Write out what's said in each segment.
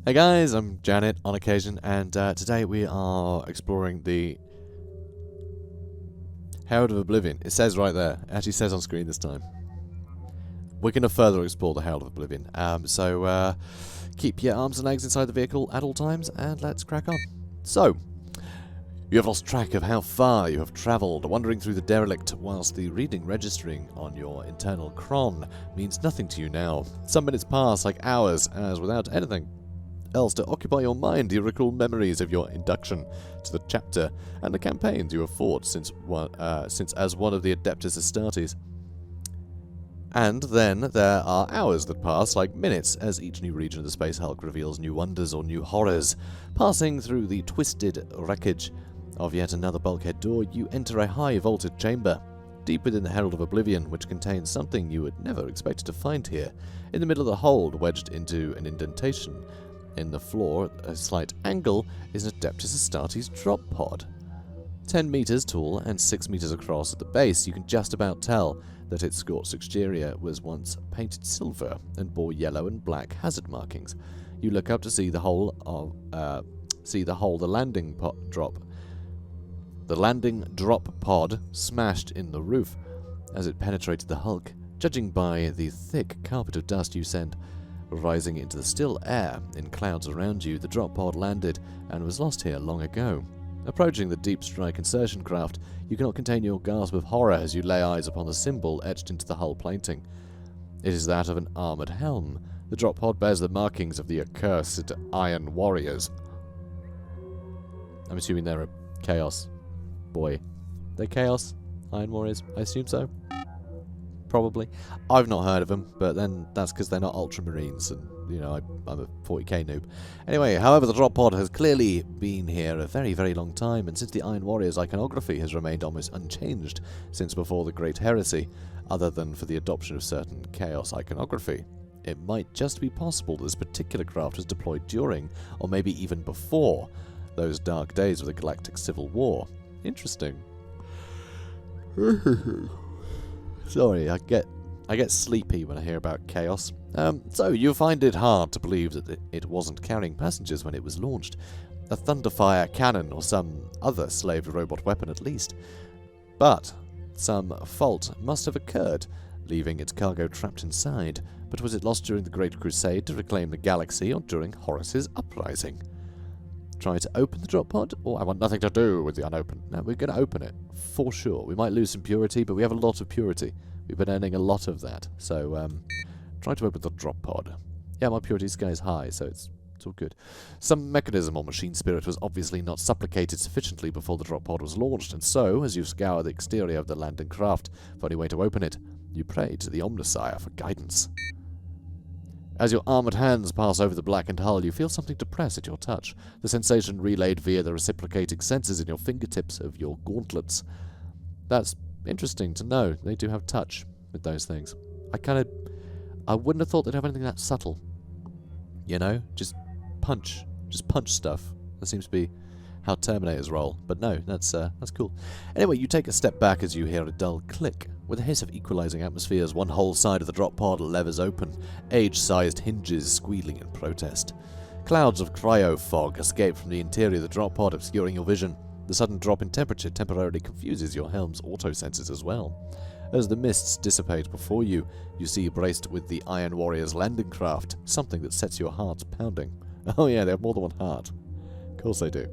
Hey guys, I'm Janet on occasion, and today we are exploring the Herald of Oblivion. It says right there. It actually says on screen this time. We're going to further explore the Herald of Oblivion. So keep your arms and legs inside the vehicle at all times, and let's crack on. So, you have lost track of how far you have travelled, wandering through the derelict, whilst the reading registering on your internal cron means nothing to you now. Some minutes pass like hours, as without anything else to occupy your mind, you recall memories of your induction to the chapter and the campaigns you have fought since as one of the Adeptus Astartes. And then there are hours that pass like minutes, as each new region of the Space Hulk reveals new wonders or new horrors. Passing through the twisted wreckage of yet another bulkhead door, you enter a high-vaulted chamber, deep within the Herald of Oblivion, which contains something you would never expect to find here. In the middle of the hold, wedged into an indentation in the floor at a slight angle, is an Adeptus Astartes drop pod. 10 meters tall and 6 meters across at the base, you can just about tell that its scorched exterior was once painted silver and bore yellow and black hazard markings. You look up to see the hole of the landing drop pod smashed in the roof as it penetrated the hulk. Judging by the thick carpet of dust you sent rising into the still air in clouds around you, the drop pod landed and was lost here long ago. Approaching the deep strike insertion craft, you cannot contain your gasp of horror as you lay eyes upon the symbol etched into the hull plating. It is that of an armoured helm. The drop pod bears the markings of the accursed Iron Warriors. I'm assuming they're a Chaos boy. They're Chaos Iron Warriors? I assume so. Probably. I've not heard of them, but then that's because they're not Ultramarines, and, you know, I'm a 40k noob. Anyway, however, the drop pod has clearly been here a very, very long time, and since the Iron Warriors' iconography has remained almost unchanged since before the Great Heresy, other than for the adoption of certain Chaos iconography, it might just be possible that this particular craft was deployed during, or maybe even before, those dark days of the Galactic Civil War. Interesting. Sorry, I get sleepy when I hear about chaos. So you find it hard to believe that it wasn't carrying passengers when it was launched. A Thunderfire cannon or some other slaved robot weapon at least. But some fault must have occurred, leaving its cargo trapped inside. But was it lost during the Great Crusade to reclaim the galaxy or during Horus's uprising? Try to open the drop pod? Oh, I want nothing to do with the unopened. No, we're going to open it, for sure. We might lose some purity, but we have a lot of purity. We've been earning a lot of that. So, try to open the drop pod. Yeah, my purity scale is high, so it's all good. Some mechanism or machine spirit was obviously not supplicated sufficiently before the drop pod was launched, and so, as you scour the exterior of the landing craft for any way to open it, you pray to the Omnissiah for guidance. As your armoured hands pass over the blackened hull, you feel something to press at your touch, the sensation relayed via the reciprocating sensors in your fingertips of your gauntlets. That's interesting to know. They do have touch with those things. I wouldn't have thought they'd have anything that subtle. You know? Just punch stuff. That seems to be how Terminators roll. But no, that's cool. Anyway, you take a step back as you hear a dull click. With a hiss of equalizing atmospheres, one whole side of the drop pod levers open, age-sized hinges squealing in protest. Clouds of cryo-fog escape from the interior of the drop pod, obscuring your vision. The sudden drop in temperature temporarily confuses your helm's auto-sensors as well. As the mists dissipate before you, you see braced with the Iron Warrior's landing craft, something that sets your hearts pounding. Oh yeah, they have more than one heart. Of course they do.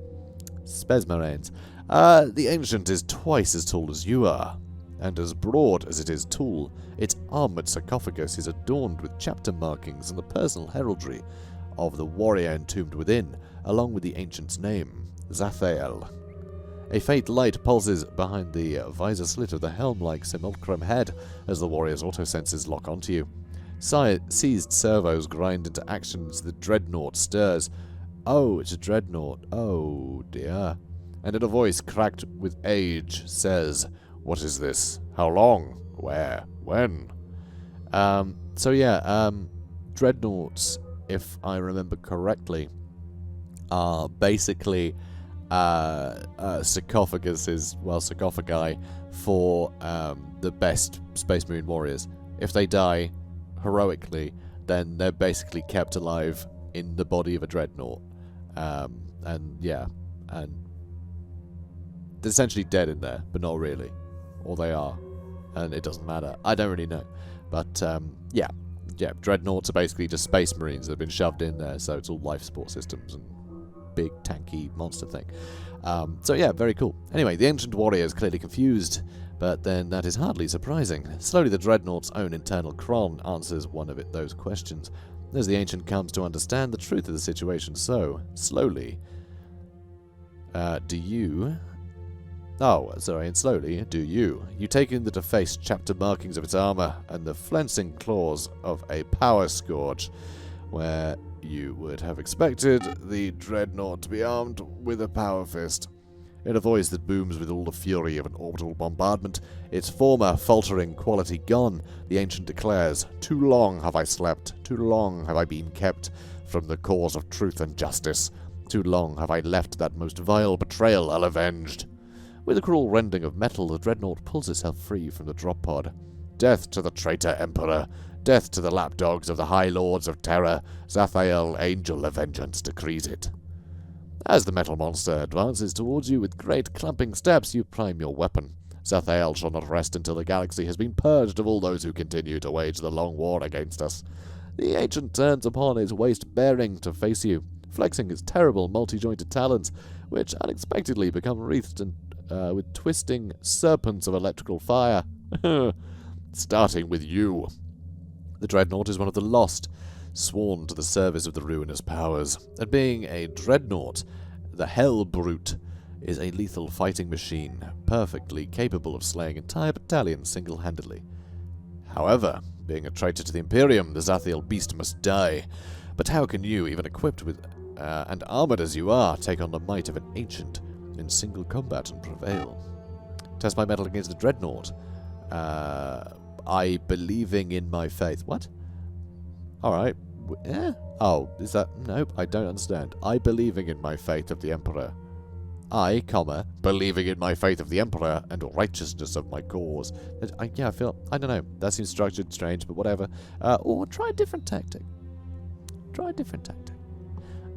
Spesmarines. The Ancient is twice as tall as you are, and as broad as it is tall. Its armoured sarcophagus is adorned with chapter markings and the personal heraldry of the warrior entombed within, along with the Ancient's name, Zathael. A faint light pulses behind the visor slit of the helm-like simulacrum head as the warrior's autosenses lock onto you. Seized servos grind into action as the dreadnought stirs. Oh, it's a dreadnought. Oh, dear. And in a voice cracked with age says, "What is this? How long? Where? When?" So yeah, dreadnoughts, if I remember correctly, are basically sarcophaguses, well, sarcophagi for the best Space Marine warriors. If they die heroically, then they're basically kept alive in the body of a dreadnought. And yeah, and they're essentially dead in there, but not really. Or they are, and it doesn't matter. I don't really know. But yeah, dreadnoughts are basically just space marines that have been shoved in there, so it's all life support systems and big tanky monster thing. So yeah, very cool. Anyway, the ancient warrior is clearly confused, but then that is hardly surprising. Slowly the dreadnought's own internal cron answers one of those questions, as the ancient comes to understand the truth of the situation. So, slowly, do you take in the defaced chapter markings of its armor and the flensing claws of a power scourge, where you would have expected the dreadnought to be armed with a power fist. In a voice that booms with all the fury of an orbital bombardment, its former faltering quality gone, the ancient declares, "Too long have I slept, too long have I been kept from the cause of truth and justice, too long have I left that most vile betrayal unavenged." With a cruel rending of metal, the dreadnought pulls itself free from the drop pod. "Death to the traitor Emperor! Death to the lapdogs of the High Lords of Terror! Zathael, Angel of Vengeance, decrees it." As the metal monster advances towards you with great clumping steps, you prime your weapon. Zathael shall not rest until the galaxy has been purged of all those who continue to wage the long war against us. The ancient turns upon his waist bearing to face you, flexing his terrible multi-jointed talons, which unexpectedly become wreathed with twisting serpents of electrical fire. Starting with you. The dreadnought is one of the lost, sworn to the service of the ruinous powers, and being a dreadnought, the Hell Brute is a lethal fighting machine, perfectly capable of slaying entire battalions single-handedly. However, being a traitor to the Imperium, the Zathael beast must die. But how can you, even equipped with and armored as you are, take on the might of an ancient in single combat and prevail? Test my mettle against the dreadnought. I believing in my faith. What? Alright. Oh, is that... Nope, I don't understand. I believing in my faith of the Emperor. I, believing in my faith of the Emperor and righteousness of my cause. Yeah, I feel... I don't know. That seems structured, strange, but whatever. Or try a different tactic.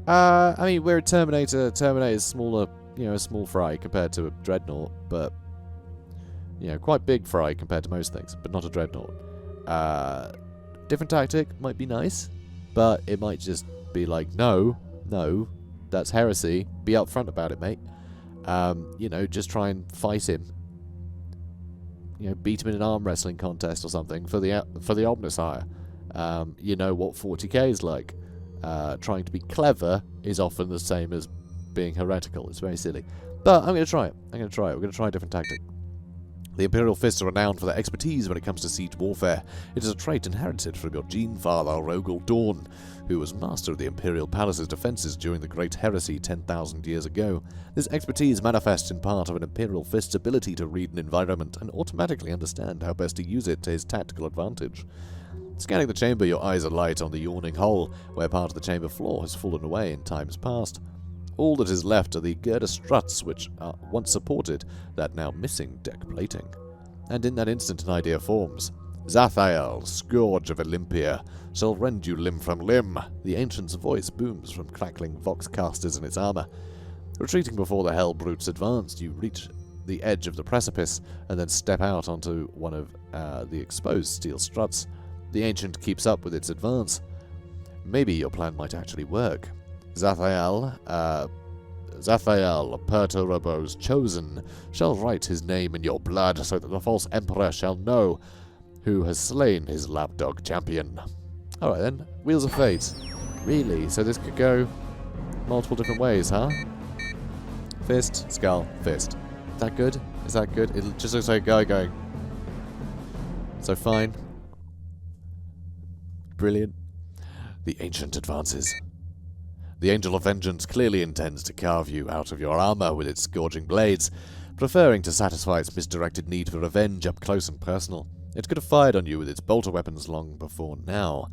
I mean, we're a Terminator. Terminator is smaller, a small fry compared to a dreadnought, but... quite big fry compared to most things, but not a dreadnought. Different tactic might be nice, but it might just be like, no, that's heresy. Be upfront about it, mate. Just try and fight him. Beat him in an arm wrestling contest or something for the Omnissiah. You know what 40k is like. Trying to be clever is often the same as being heretical. It's very silly. But I'm going to try it. We're going to try a different tactic. The Imperial Fists are renowned for their expertise when it comes to siege warfare. It is a trait inherited from your gene-father, Herald of Dorn, who was master of the Imperial Palace's defences during the Great Heresy 10,000 years ago. This expertise manifests in part of an Imperial Fist's ability to read an environment and automatically understand how best to use it to his tactical advantage. Scanning the chamber, your eyes alight on the yawning hole, where part of the chamber floor has fallen away in times past. All that is left are the girder struts which once supported that now missing deck plating. And in that instant an idea forms. Zathael, Scourge of Olympia, shall rend you limb from limb. The ancient's voice booms from crackling voxcasters in its armor. Retreating before the Hell Brute's advance, you reach the edge of the precipice and then step out onto one of the exposed steel struts. The ancient keeps up with its advance. Maybe your plan might actually work. Zathael, Perturbo's chosen, shall write his name in your blood so that the false emperor shall know who has slain his lapdog champion. Alright then, Wheels of Fate. Really? So this could go multiple different ways, huh? Fist, skull, fist. Is that good? Is that good? It just looks like a guy going. So fine. Brilliant. The ancient advances. The Angel of Vengeance clearly intends to carve you out of your armor with its scourging blades, preferring to satisfy its misdirected need for revenge up close and personal. It could have fired on you with its bolter weapons long before now.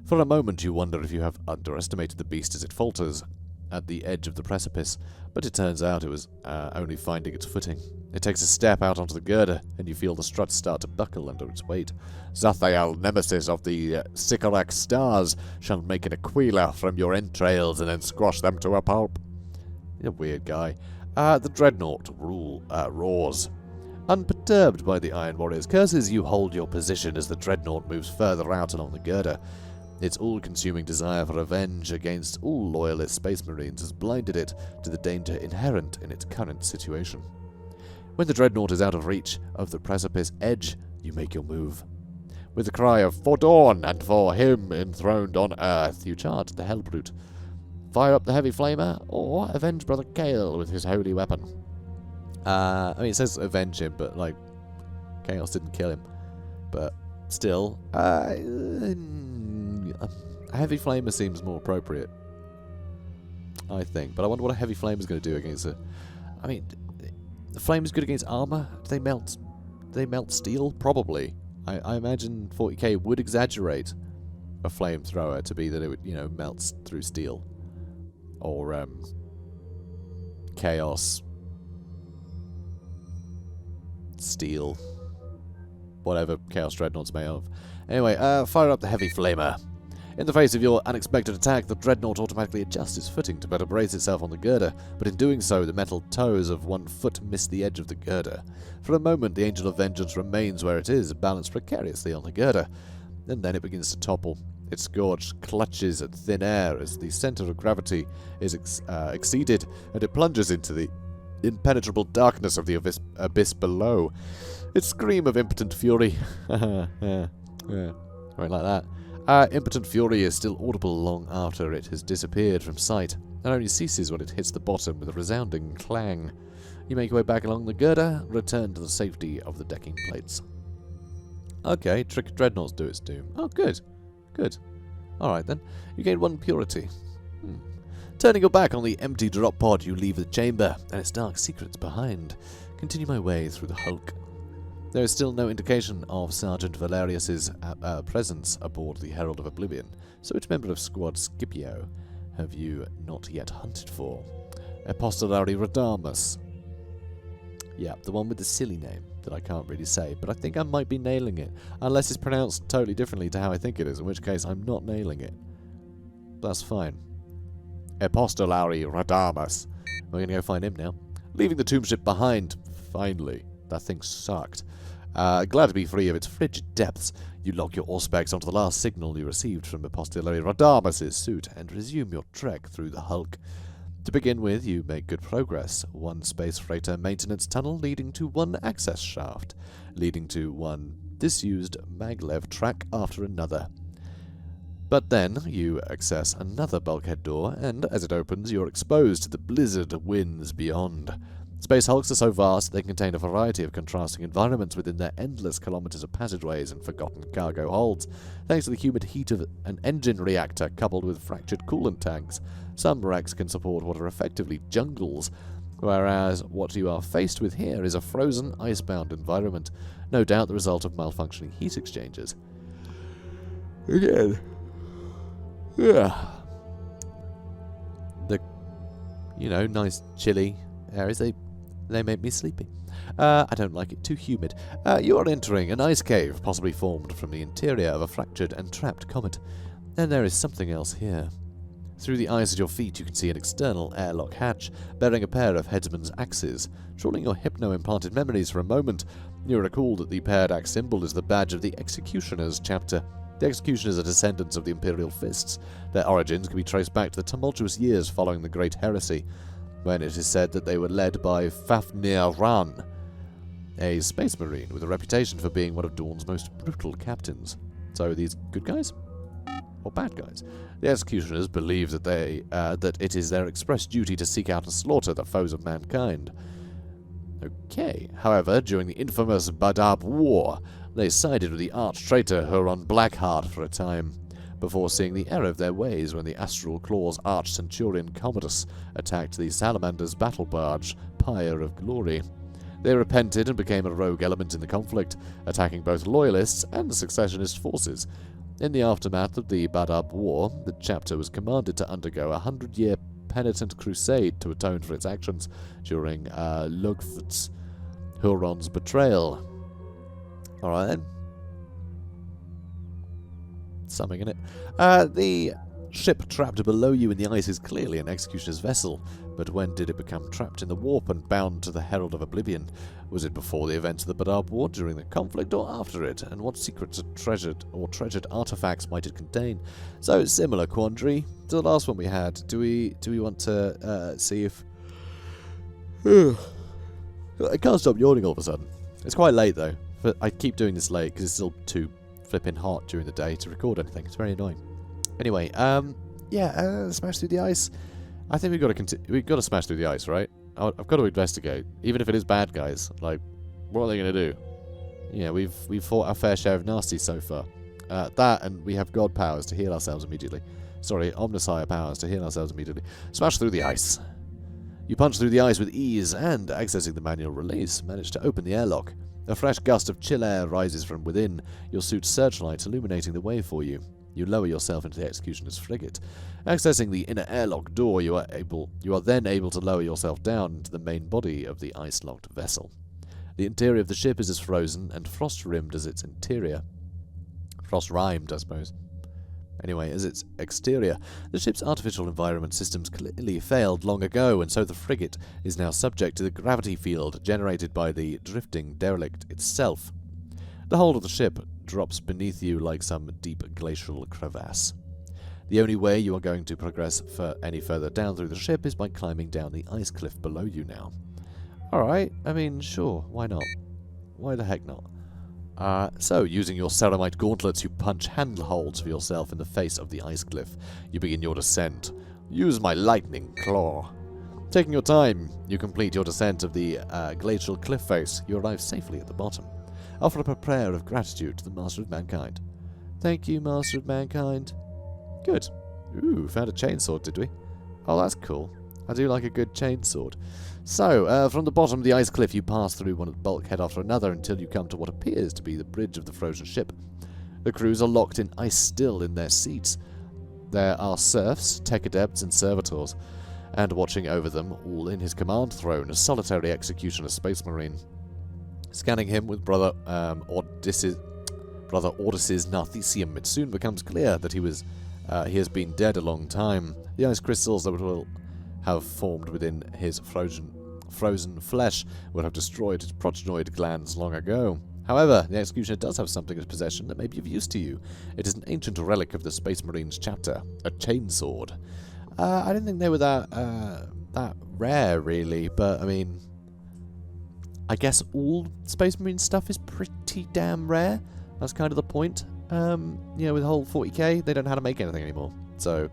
For a moment you wonder if you have underestimated the beast as it falters. at the edge of the precipice, but it turns out it was only finding its footing. It takes a step out onto the girder, and you feel the struts start to buckle under its weight. Zathael, nemesis of the Sycorax stars, shall make an aquila from your entrails and then squash them to a pulp. You're a weird guy. The dreadnought roars. Unperturbed by the Iron Warrior's curses, you hold your position as the dreadnought moves further out along the girder. Its all-consuming desire for revenge against all loyalist space marines has blinded it to the danger inherent in its current situation. When the dreadnought is out of reach of the precipice edge, you make your move. With the cry of "For Dorn and for him enthroned on Earth," you charge the Hellbrute. Fire up the heavy flamer, or avenge Brother Kale with his holy weapon. I mean, it says avenge him, but, like, Chaos didn't kill him. But, still, a heavy flamer seems more appropriate, I think. But I wonder what a heavy flamer is going to do against a... I mean, the flame is good against armor? Do they melt steel? Probably. I imagine 40k would exaggerate a flamethrower to be that it would, you know, melts through steel. Or, chaos... steel. Whatever Chaos Dreadnought's made of. Anyway, fire up the heavy flamer. In the face of your unexpected attack, the Dreadnought automatically adjusts its footing to better brace itself on the girder, but in doing so, the metal toes of one foot miss the edge of the girder. For a moment, the Angel of Vengeance remains where it is, balanced precariously on the girder, and then it begins to topple. Its scourge clutches at thin air as the center of gravity is exceeded, and it plunges into the impenetrable darkness of the abyss below. Its scream of impotent fury. Yeah, right like that. Impotent fury is still audible long after it has disappeared from sight, and only ceases when it hits the bottom with a resounding clang. You make your way back along the girder, return to the safety of the decking plates. Okay, Trick Dreadnoughts do its doom. Oh, good. Good. Alright then. You gain 1 purity. Turning your back on the empty drop pod, you leave the chamber, and its dark secrets behind. Continue my way through the hulk. There is still no indication of Sergeant Valerius's presence aboard the Herald of Oblivion, so which member of Squad Scipio have you not yet hunted for? Epistolary Radamus. Yeah, the one with the silly name that I can't really say, but I think I might be nailing it, unless it's pronounced totally differently to how I think it is, in which case I'm not nailing it. That's fine. Epistolary Radamus. We're going to go find him now. Leaving the tomb ship behind, finally. That thing sucked. Glad to be free of its frigid depths, you lock your auspex onto the last signal you received from Epistolary Radamus' suit and resume your trek through the hulk. To begin with, you make good progress. 1 space freighter maintenance tunnel leading to 1 access shaft, leading to 1 disused maglev track after another. But then you access another bulkhead door, and as it opens, you're exposed to the blizzard winds beyond. Space hulks are so vast they contain a variety of contrasting environments within their endless kilometers of passageways and forgotten cargo holds, thanks to the humid heat of an engine reactor coupled with fractured coolant tanks. Some wrecks can support what are effectively jungles, whereas what you are faced with here is a frozen, icebound environment, no doubt the result of malfunctioning heat exchangers. Again. Yeah. The, nice chilly areas, they make me sleepy. I don't like it too humid. You are entering an ice cave, possibly formed from the interior of a fractured and trapped comet. And there is something else here. Through the ice at your feet, you can see an external airlock hatch, bearing a pair of headsman's axes. Trawling your hypno-implanted memories for a moment, you recall that the paired axe symbol is the badge of the Executioners chapter. The Executioners are descendants of the Imperial Fists. Their origins can be traced back to the tumultuous years following the Great Heresy, when it is said that they were led by Fafnir Ran, a space marine with a reputation for being one of Dorn's most brutal captains. So these good guys? Or bad guys? The Executioners believe that that it is their express duty to seek out and slaughter the foes of mankind. Okay. However, during the infamous Badab War, they sided with the arch-traitor Huron Blackheart for a time, before seeing the error of their ways when the Astral Claw's arch-centurion Commodus attacked the Salamander's battle barge, Pyre of Glory. They repented and became a rogue element in the conflict, attacking both loyalists and secessionist forces. In the aftermath of the Badab War, the chapter was commanded to undergo a 100-year penitent crusade to atone for its actions during Lugth's Huron's betrayal. Alright then. Something in it. The ship trapped below you in the ice is clearly an Executioner's vessel, but when did it become trapped in the warp and bound to the Herald of Oblivion? Was it before the events of the Badab War, during the conflict, or after it? And what secrets or treasured artifacts might it contain? So, similar quandary to the last one we had. Do we want to see if... I can't stop yawning all of a sudden. It's quite late though, but I keep doing this late because it's still too flipping hot during the day to record anything. It's very annoying. Anyway, smash through the ice. I think we've got to smash through the ice, right? I've got to investigate, even if it is bad guys. Like, what are they going to do? Yeah, we've fought our fair share of nasty so far. That, and we have god powers to heal ourselves immediately. Sorry, Omnissiah powers to heal ourselves immediately. Smash through the ice. You punch through the ice with ease, and, accessing the manual release, manage to open the airlock. A fresh gust of chill air rises from within, your suit's searchlight illuminating the way for you. You lower yourself into the Executioner's frigate. Accessing the inner airlock door, you are then able to lower yourself down into the main body of the ice-locked vessel. The interior of the ship is as frozen and frost-rimmed as its interior. Frost-rimed, I suppose. Anyway, as its exterior, the ship's artificial environment systems clearly failed long ago, and so the frigate is now subject to the gravity field generated by the drifting derelict itself. The whole of the ship drops beneath you like some deep glacial crevasse. The only way you are going to progress any further down through the ship is by climbing down the ice cliff below you now. Alright, I mean, sure, why not? Why the heck not? So, using your ceramite gauntlets, you punch handholds for yourself in the face of the ice cliff. You begin your descent. Use my lightning claw. Taking your time, you complete your descent of the glacial cliff face. You arrive safely at the bottom. Offer up a prayer of gratitude to the Master of Mankind. Thank you, Master of Mankind. Good. Ooh, found a chainsword, did we? Oh, that's cool. I do like a good chainsword. So, from the bottom of the ice cliff, you pass through one bulkhead after another until you come to what appears to be the bridge of the frozen ship. The crews are locked in ice still in their seats. There are serfs, tech adepts, and servitors, and watching over them, all in his command throne, a solitary executioner space marine. Scanning him with Brother Ordis's Narthesium, it soon becomes clear that he has been dead a long time. The ice crystals that will have formed within his frozen flesh would have destroyed his progenoid glands long ago. However, the Executioner does have something in his possession that may be of use to you. It is an ancient relic of the Space Marines chapter, a chainsword. I didn't think they were that rare, really, but I mean, I guess all Space Marine stuff is pretty damn rare. That's kind of the point. You know, with the whole 40k, they don't know how to make anything anymore. So,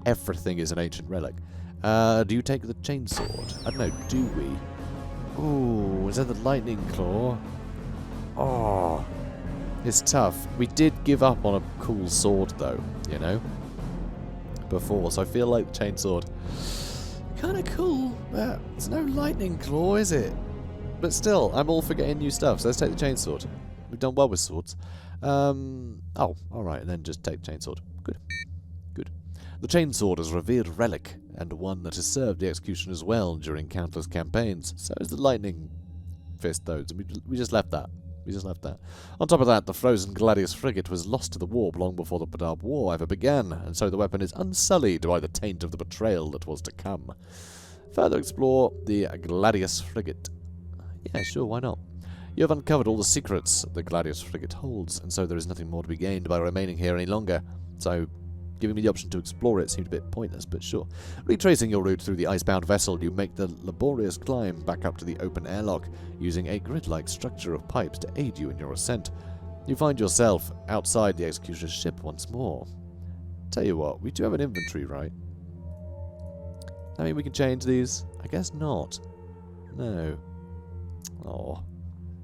everything is an ancient relic. Do you take the chainsword? I don't know, do we? Ooh, is that the lightning claw? Oh, it's tough. We did give up on a cool sword, though, you know, before. So I feel like the chainsword, kind of cool, but it's no lightning claw, is it? But still, I'm all for getting new stuff, so let's take the chainsword. We've done well with swords. Oh, alright, and then just take the chainsword. Good. Good. The chainsword is a revered relic, and one that has served the Executioners well during countless campaigns. So is the lightning fist, though. We just left that. We just left that. On top of that, the frozen Gladius frigate was lost to the warp long before the Badab War ever began, and so the weapon is unsullied by the taint of the betrayal that was to come. Further explore the Gladius frigate. Yeah, sure, why not? You have uncovered all the secrets the Gladius frigate holds, and so there is nothing more to be gained by remaining here any longer. So, giving me the option to explore it seemed a bit pointless, but sure. Retracing your route through the icebound vessel, you make the laborious climb back up to the open airlock, using a grid-like structure of pipes to aid you in your ascent. You find yourself outside the Executioner's ship once more. Tell you what, we do have an inventory, right? I mean, we can change these? I guess not. No. Oh,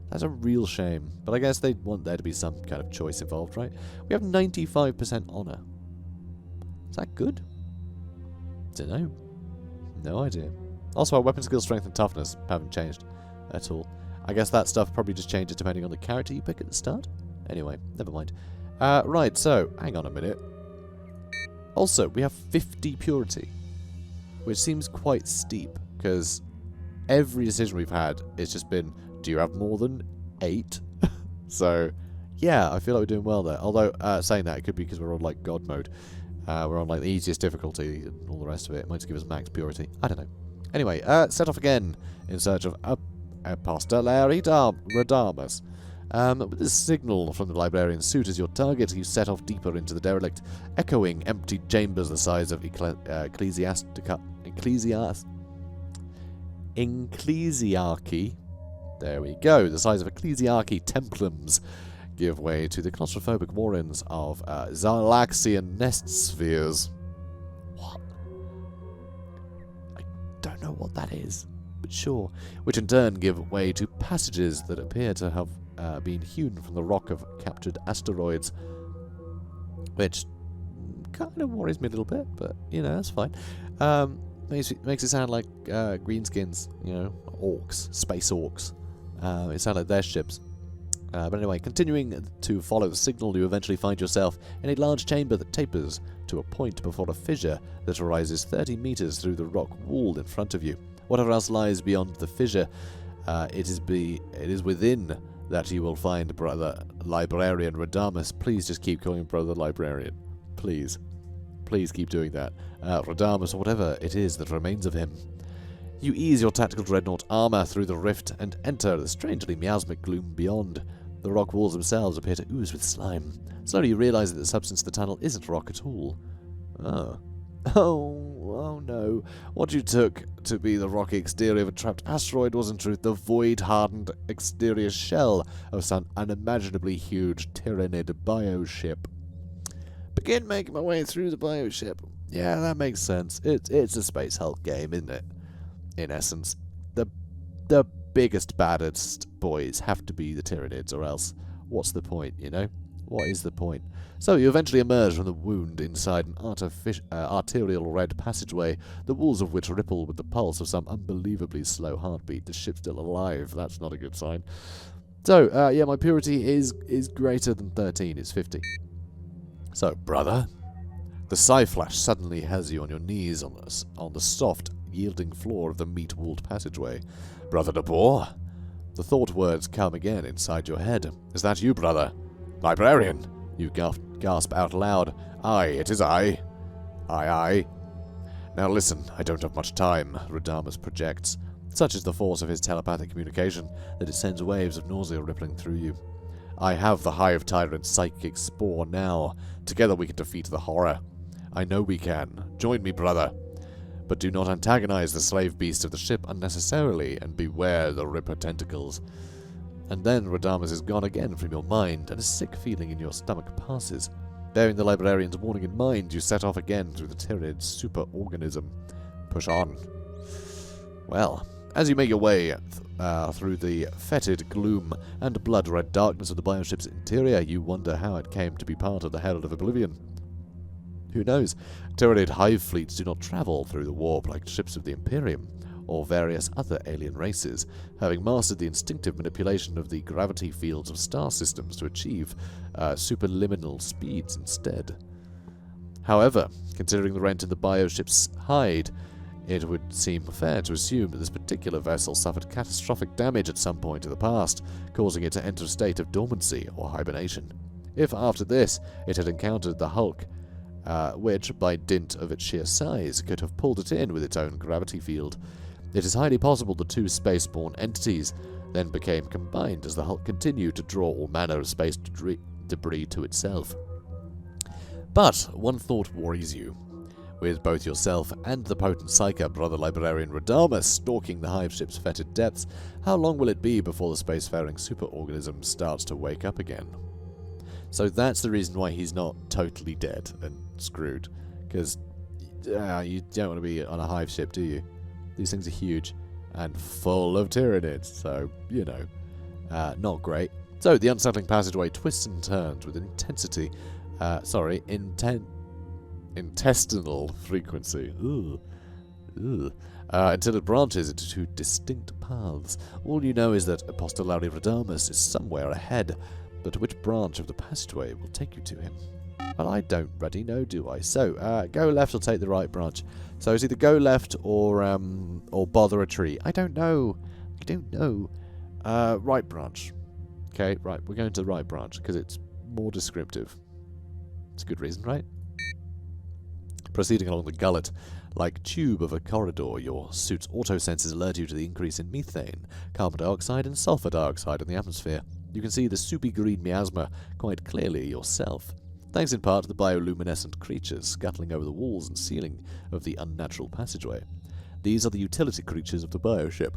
that's a real shame. But I guess they'd want there to be some kind of choice involved, right? We have 95% honor. Is that good? Dunno. No idea. Also, our weapon skill, strength, and toughness haven't changed at all. I guess that stuff probably just changes depending on the character you pick at the start. Anyway, never mind. Right, so, hang on a minute. Also, we have 50 purity. which seems quite steep, because every decision we've had, it's just been, do you have more than 8? So, yeah, I feel like we're doing well there. Although, saying that, it could be because we're on, like, God mode. We're on, like, the easiest difficulty and all the rest of it. It might just give us max purity. I don't know. Anyway, set off again in search of Apostolari Radamus. With a signal from the librarian's suit as your target, you set off deeper into the derelict, echoing empty chambers the size of ecclesiarchy. There we go. The size of ecclesiarchy templums give way to the claustrophobic warrens of Xylaxian nest spheres. What? I don't know what that is, but sure. Which in turn give way to passages that appear to have been hewn from the rock of captured asteroids, which kind of worries me a little bit, but, you know, that's fine. Makes it sound like greenskins, you know, orcs, space orcs. It sounds like their ships. But anyway, continuing to follow the signal, you eventually find yourself in a large chamber that tapers to a point before a fissure that arises 30 meters through the rock wall in front of you. Whatever else lies beyond the fissure, it is within that you will find Brother Librarian Radamus. Please just keep calling him Brother Librarian. Please. Please keep doing that. Radamus, or whatever it is that remains of him. You ease your tactical dreadnought armor through the rift and enter the strangely miasmic gloom beyond. The rock walls themselves appear to ooze with slime. Slowly you realize that the substance of the tunnel isn't rock at all. Oh no. What you took to be the rocky exterior of a trapped asteroid was in truth the void-hardened exterior shell of some unimaginably huge Tyranid bioship. Begin making my way through the bioship. Yeah, that makes sense. It's a space Hulk game, isn't it? In essence. The biggest, baddest boys have to be the Tyranids, or else what's the point, you know? What is the point? So you eventually emerge from the wound inside an arterial red passageway, the walls of which ripple with the pulse of some unbelievably slow heartbeat. The ship's still alive. That's not a good sign. So, yeah, my purity is greater than 13. It's 50. So, brother, the Psy-Flash suddenly has you on your knees on the soft, yielding floor of the meat-walled passageway. Brother de Boer? The thought words come again inside your head. Is that you, brother? Librarian! You gasp out loud. Aye, it is I. Aye. Now listen, I don't have much time, Radamus projects. Such is the force of his telepathic communication that it sends waves of nausea rippling through you. I have the Hive Tyrant's psychic spore now. Together we can defeat the horror. I know we can. Join me, brother. But do not antagonize the slave beast of the ship unnecessarily, and beware the Ripper tentacles. And then Radamus is gone again from your mind, and a sick feeling in your stomach passes. Bearing the librarian's warning in mind, you set off again through the Tyranid superorganism. Push on. Well, as you make your way through the fetid gloom and blood-red darkness of the bioship's interior, you wonder how it came to be part of the Herald of Oblivion. Who knows? Tyranid hive fleets do not travel through the warp like ships of the Imperium, or various other alien races, having mastered the instinctive manipulation of the gravity fields of star systems to achieve superliminal speeds instead. However, considering the rent in the bioship's hide, it would seem fair to assume that this particular vessel suffered catastrophic damage at some point in the past, causing it to enter a state of dormancy or hibernation. If after this it had encountered the Hulk, which, by dint of its sheer size, could have pulled it in with its own gravity field, it is highly possible the two spaceborne entities then became combined as the Hulk continued to draw all manner of space debris to itself. But one thought worries you. With both yourself and the potent psyker Brother Librarian Radamus stalking the hive ship's fetid depths, how long will it be before the spacefaring superorganism starts to wake up again? So that's the reason why he's not totally dead and screwed. Because you don't want to be on a hive ship, do you? These things are huge and full of Tyranids, so, you know, not great. So the unsettling passageway twists and turns with intestinal frequency. Until it branches into two distinct paths. All you know is that Apostolari Radamus is somewhere ahead, but which branch of the passageway will take you to him? Well, I don't bloody know, do I? So, go left or take the right branch. So it's either go left or bother a tree. I don't know. I don't know. Right branch. Okay, right. We're going to the right branch because it's more descriptive. It's a good reason, right? Proceeding along the gullet, like tube of a corridor, your suit's auto-sensors alert you to the increase in methane, carbon dioxide, and sulfur dioxide in the atmosphere. You can see the soupy green miasma quite clearly yourself, thanks in part to the bioluminescent creatures scuttling over the walls and ceiling of the unnatural passageway. These are the utility creatures of the bioship.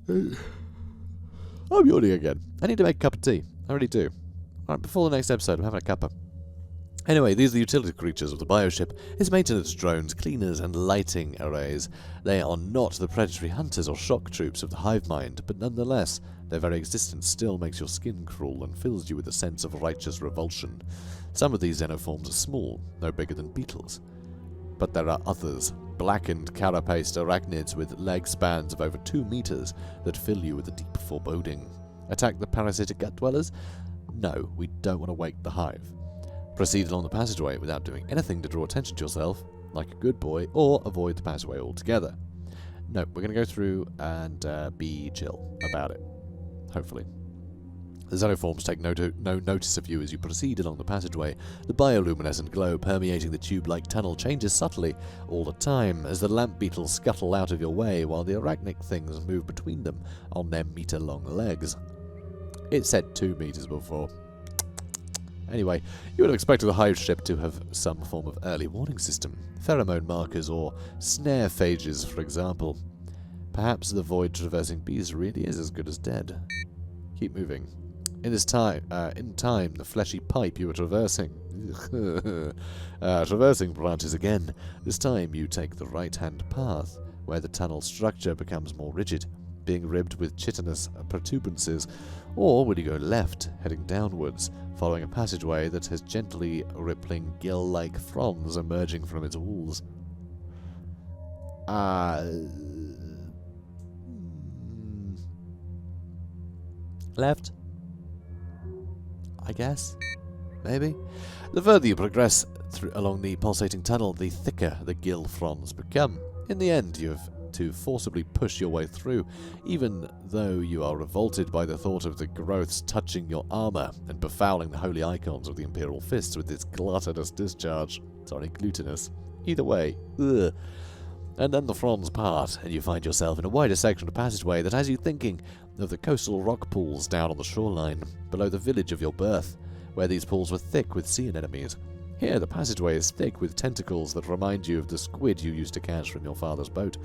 I'm yawning again. I need to make a cup of tea. I really do. Alright, before the next episode, I'm having a cuppa. Anyway, these are the utility creatures of the bioship, its maintenance drones, cleaners, and lighting arrays. They are not the predatory hunters or shock troops of the hive mind, but nonetheless, their very existence still makes your skin crawl and fills you with a sense of righteous revulsion. Some of these xenoforms are small, no bigger than beetles. But there are others, blackened, carapaced arachnids with leg spans of over 2 meters that fill you with a deep foreboding. Attack the parasitic gut dwellers? No, we don't want to wake the hive. Proceed along the passageway without doing anything to draw attention to yourself, like a good boy, or avoid the passageway altogether. No, we're going to go through and be chill about it. Hopefully. The xenoforms take no notice of you as you proceed along the passageway. The bioluminescent glow permeating the tube-like tunnel changes subtly all the time as the lamp beetles scuttle out of your way while the arachnic things move between them on their meter-long legs. It said 2 meters before. Anyway, you would have expected the hive ship to have some form of early warning system, pheromone markers or snare phages, for example. Perhaps the void-traversing beast really is as good as dead. Keep moving. In time, the fleshy pipe you are traversing. Traversing branches again. This time you take the right-hand path, where the tunnel structure becomes more rigid, being ribbed with chitinous protuberances, or will you go left, heading downwards, following a passageway that has gently rippling gill-like fronds emerging from its walls? Left? I guess? Maybe? The further you progress along the pulsating tunnel, the thicker the gill fronds become. In the end, you have to forcibly push your way through, even though you are revolted by the thought of the growths touching your armor and befouling the holy icons of the Imperial fists with its gluttonous discharge. Sorry, glutinous. Either way, ugh. And then the fronds part, and you find yourself in a wider section of passageway that has you thinking of the coastal rock pools down on the shoreline, below the village of your birth, where these pools were thick with sea anemones. Here, the passageway is thick with tentacles that remind you of the squid you used to catch from your father's boat.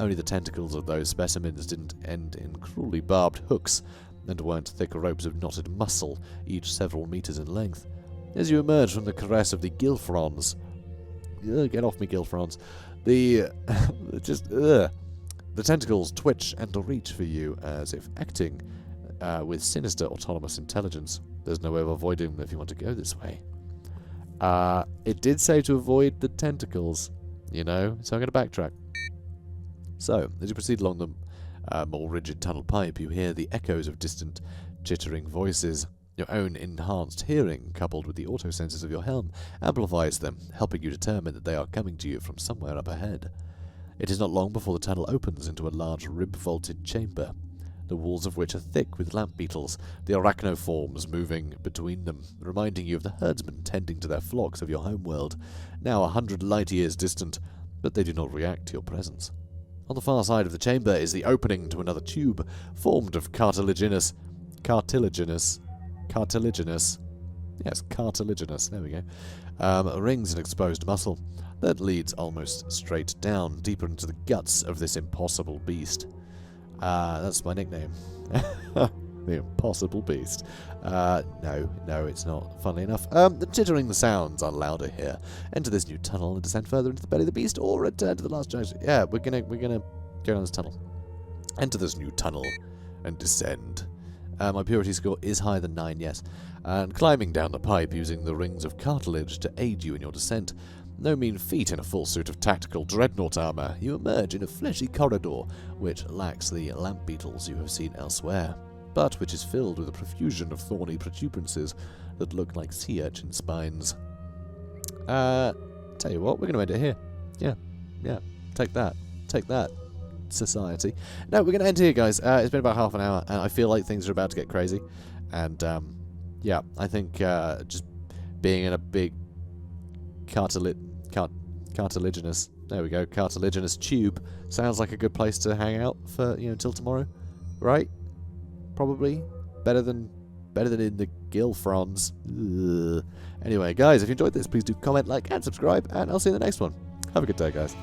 Only the tentacles of those specimens didn't end in cruelly barbed hooks, and weren't thick ropes of knotted muscle, each several meters in length. As you emerge from the caress of the gill fronds... get off me, gill fronds. The tentacles twitch and reach for you as if acting with sinister autonomous intelligence. There's no way of avoiding them if you want to go this way. It did say to avoid the tentacles, you know, so I'm going to backtrack. So, as you proceed along the more rigid tunnel pipe, you hear the echoes of distant, chittering voices. Your own enhanced hearing, coupled with the auto-sensors of your helm, amplifies them, helping you determine that they are coming to you from somewhere up ahead. It is not long before the tunnel opens into a large rib-vaulted chamber, the walls of which are thick with lamp beetles, the arachnoforms moving between them, reminding you of the herdsmen tending to their flocks of your homeworld, now 100 light-years distant, but they do not react to your presence. On the far side of the chamber is the opening to another tube, formed of cartilaginous, there we go, rings and exposed muscle that leads almost straight down, deeper into the guts of this impossible beast. That's my nickname. The impossible beast. No, it's not, funnily enough. The chittering sounds are louder here. Enter this new tunnel and descend further into the belly of the beast, or return to the last junction. Yeah, we're gonna go down this tunnel. Enter this new tunnel and descend. My purity score is higher than 9, yes. And climbing down the pipe using the rings of cartilage to aid you in your descent. No mean feat in a full suit of tactical dreadnought armor. You emerge in a fleshy corridor, which lacks the lamp beetles you have seen elsewhere, but which is filled with a profusion of thorny protuberances that look like sea urchin spines. Tell you what, we're going to end it here. Yeah, take that, society. No, we're going to end here, guys. It's been about half an hour, and I feel like things are about to get crazy. And, yeah, I think just being in a big cartilaginous, there we go, cartilaginous tube sounds like a good place to hang out for, you know, till tomorrow, right? Probably better than in the Gilfrons. Ugh. Anyway, guys, if you enjoyed this, please do comment, like, and subscribe, and I'll see you in the next one. Have a good day, guys.